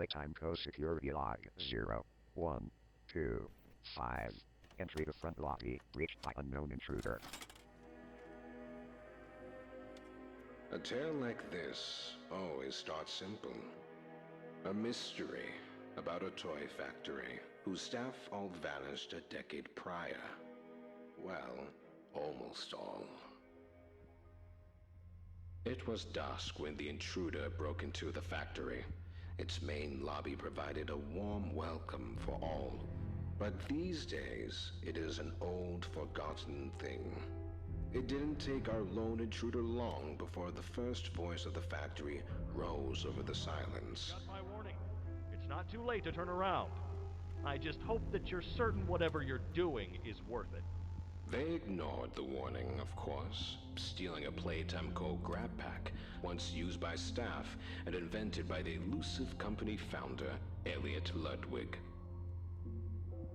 Playtime code security log 0, 1, 2, 5. Entry to front lobby, reached by unknown intruder. A tale like this always starts simple. A mystery about a toy factory whose staff all vanished a decade prior. Well, almost all. It was dusk when the intruder broke into the factory. Its main lobby provided a warm welcome for all. But these days, it is an old, forgotten thing. It didn't take our lone intruder long before the first voice of the factory rose over the silence. Got my warning. It's not too late to turn around. I just hope that you're certain whatever you're doing is worth it. They ignored the warning, of course, stealing a Playtime Co. grab pack, once used by staff and invented by the elusive company founder, Elliot Ludwig.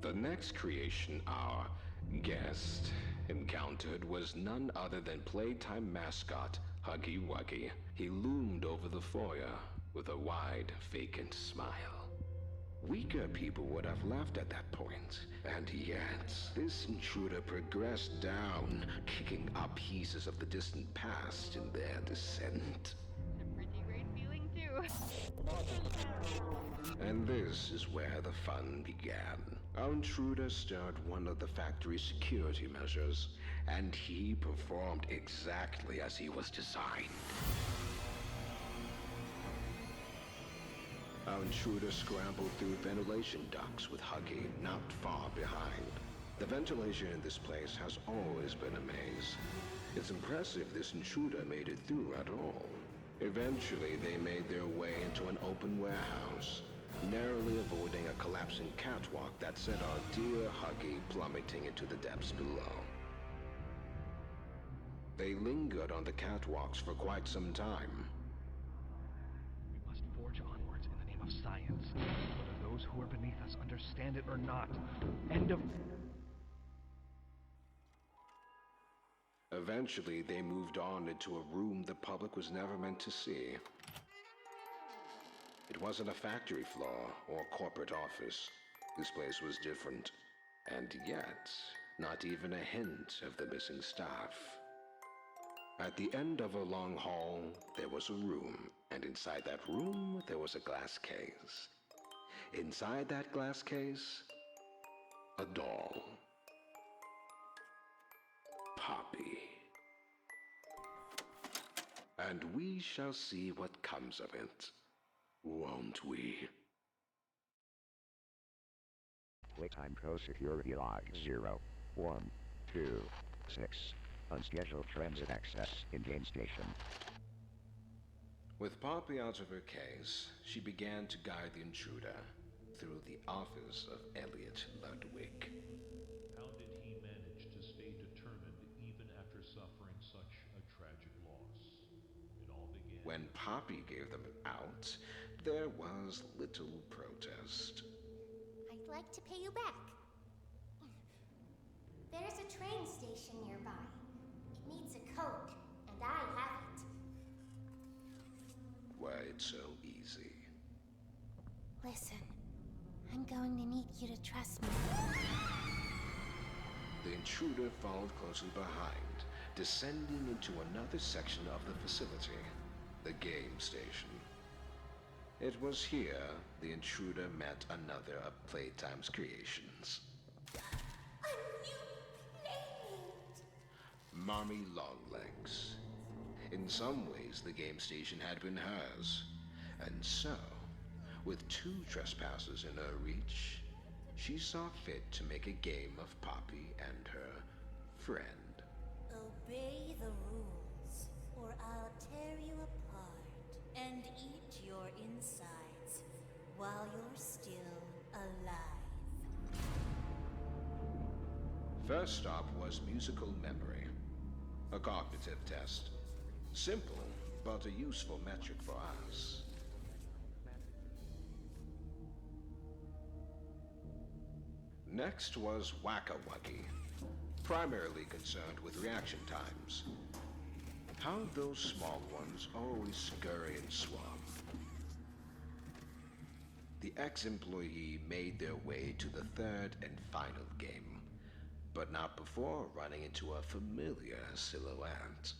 The next creation our guest encountered was none other than Playtime mascot Huggy Wuggy. He loomed over the foyer with a wide, vacant smile. Weaker people would have laughed at that point, and yet this intruder progressed down, kicking up pieces of the distant past in their descent. It's a pretty great feeling too. And this is where the fun began. Our intruder stirred one of the factory's security measures, and he performed exactly as he was designed. Our intruder scrambled through ventilation ducts with Huggy not far behind. The ventilation in this place has always been a maze. It's impressive this intruder made it through at all. Eventually, they made their way into an open warehouse, narrowly avoiding a collapsing catwalk that sent our dear Huggy plummeting into the depths below. They lingered on the catwalks for quite some time. We must forge onwards in the name of science, whether those who are beneath us understand it or not. End of... Eventually, they moved on into a room the public was never meant to see. It wasn't a factory floor or corporate office. This place was different. And yet, not even a hint of the missing staff. At the end of a long hall, there was a room, and inside that room, there was a glass case. Inside that glass case, a doll. Poppy. And we shall see what comes of it, won't we? Playtime code security log 0, 1, 2, 6. Unscheduled transit access in game station. With Poppy out of her case, she began to guide the intruder through the office of Elliot Ludwig. How did he manage to stay determined even after suffering such a tragic loss? It all began... When Poppy gave them out, there was little protest. I'd like to pay you back. There's a train station nearby. It needs a code, and I have it. Why, it's so easy. Listen, I'm going to need you to trust me. The intruder followed closely behind, descending into another section of the facility, the game station. It was here the intruder met another of Playtime's creations. A new playmate! Mommy Longlegs. In some ways, the game station had been hers. And so, with 2 trespassers in her reach, she saw fit to make a game of Poppy and her friend. Obey the rules, or I'll tear you apart and eat your insides while you're still alive. First stop was musical memory, a cognitive test. Simple, but a useful metric for us. Next was Whack-a-Wuggy, primarily concerned with reaction times. How those small ones always scurry and swab. ex-employee made their way to the third and final game, but not before running into a familiar silhouette.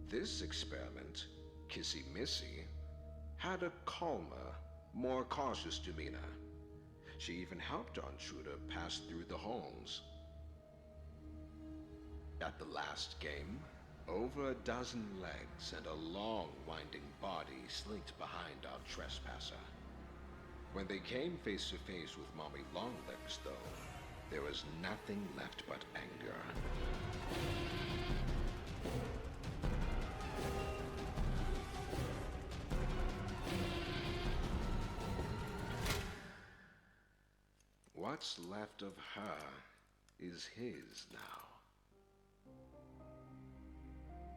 This experiment, Kissy Missy, had a calmer, more cautious demeanor. She even helped our intruder pass through the halls. At the last game, over a dozen legs and a long, winding body slinked behind our trespasser. When they came face to face with Mommy Longlegs, though, there was nothing left but anger. What's left of her is his now.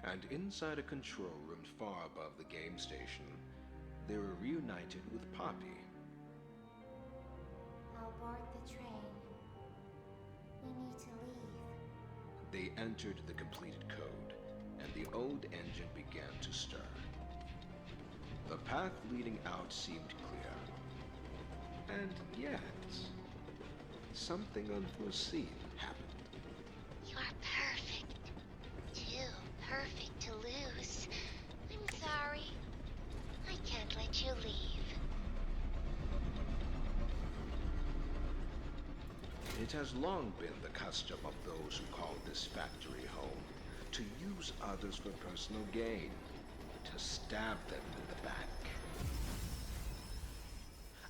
And inside a control room far above the game station, they were reunited with Poppy. I'll board the train. We need to leave. They entered the completed code, and the old engine began to stir. The path leading out seemed clear. And yet, something unforeseen happened. You're perfect. Too perfect to lose. I'm sorry. I can't let you leave. It has long been the custom of those who call this factory home to use others for personal gain, to stab them in the back.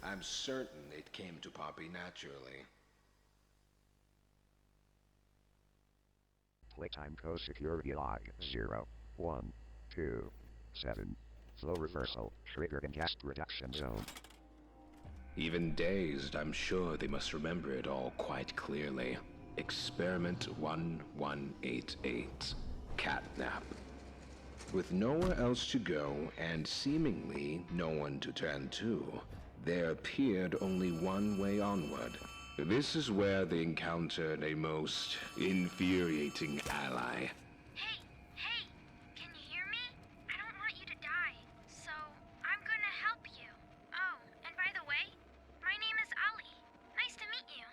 I'm certain it came to Poppy naturally. Playtime co-security log 0127. Flow reversal triggered in gas reduction zone. Even dazed, I'm sure they must remember it all quite clearly. Experiment 1188. Catnap. With nowhere else to go and seemingly no one to turn to, there appeared only one way onward. This is where they encountered a most infuriating ally. Hey, can you hear me? I don't want you to die, so I'm gonna help you. Oh, and by the way, my name is Ali. Nice to meet you.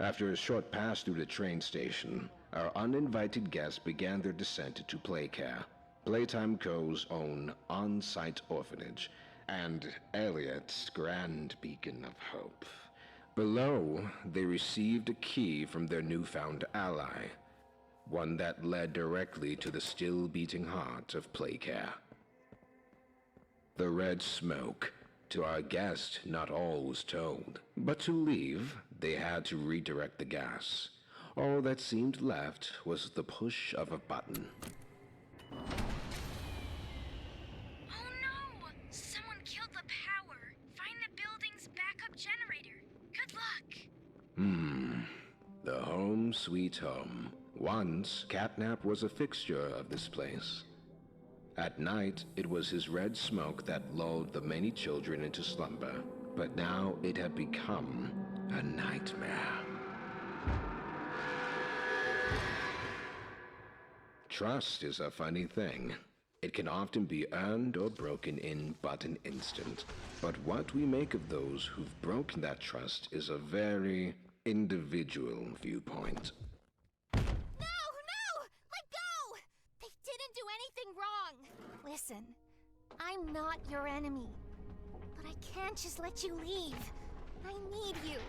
After a short pass through the train station, our uninvited guests began their descent to Playcare, Playtime Co.'s own on-site orphanage, and Elliot's grand beacon of hope. Below, they received a key from their newfound ally, one that led directly to the still-beating heart of Playcare. The red smoke. To our guest, not all was told. But to leave, they had to redirect the gas. All that seemed left was the push of a button. Oh no! Someone killed the power. Find the building's backup generator. Good luck. The home sweet home. Once, Catnap was a fixture of this place. At night, it was his red smoke that lulled the many children into slumber. But now it had become a nightmare. Trust is a funny thing. It can often be earned or broken in but an instant. But what we make of those who've broken that trust is a very individual viewpoint. No! Let go! They didn't do anything wrong! Listen, I'm not your enemy. But I can't just let you leave. I need you.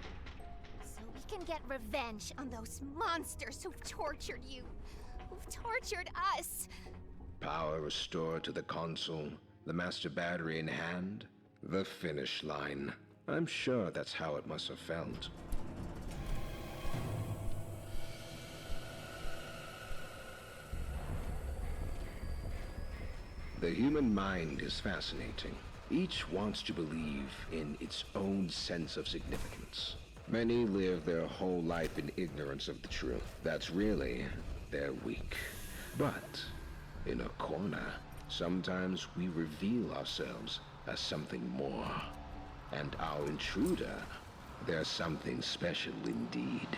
So we can get revenge on those monsters who've tortured you. Who've tortured us. Power restored to the console, the master battery in hand, the finish line. I'm sure that's how it must have felt. The human mind is fascinating. Each wants to believe in its own sense of significance. Many live their whole life in ignorance of the truth. That's really their weak. But in a corner, sometimes we reveal ourselves as something more. And our intruder, they're something special indeed.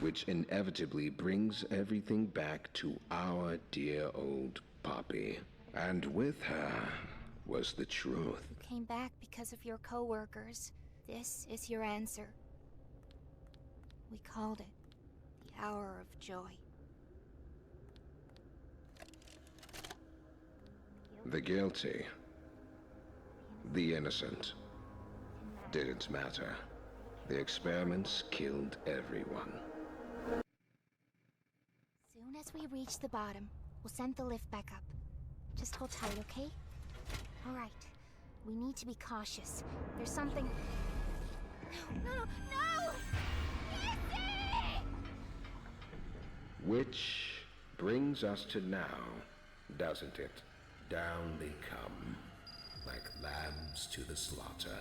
With which inevitably brings everything back to our dear old Poppy. And with her was the truth. You came back because of your coworkers. This is your answer. We called it the Hour of Joy. The guilty, the innocent, didn't matter. The experiments killed everyone. Soon as we reach the bottom, we'll send the lift back up. Just hold tight, okay? All right. We need to be cautious. There's something... No! Missy! Which brings us to now, doesn't it? Down they come, like lambs to the slaughter.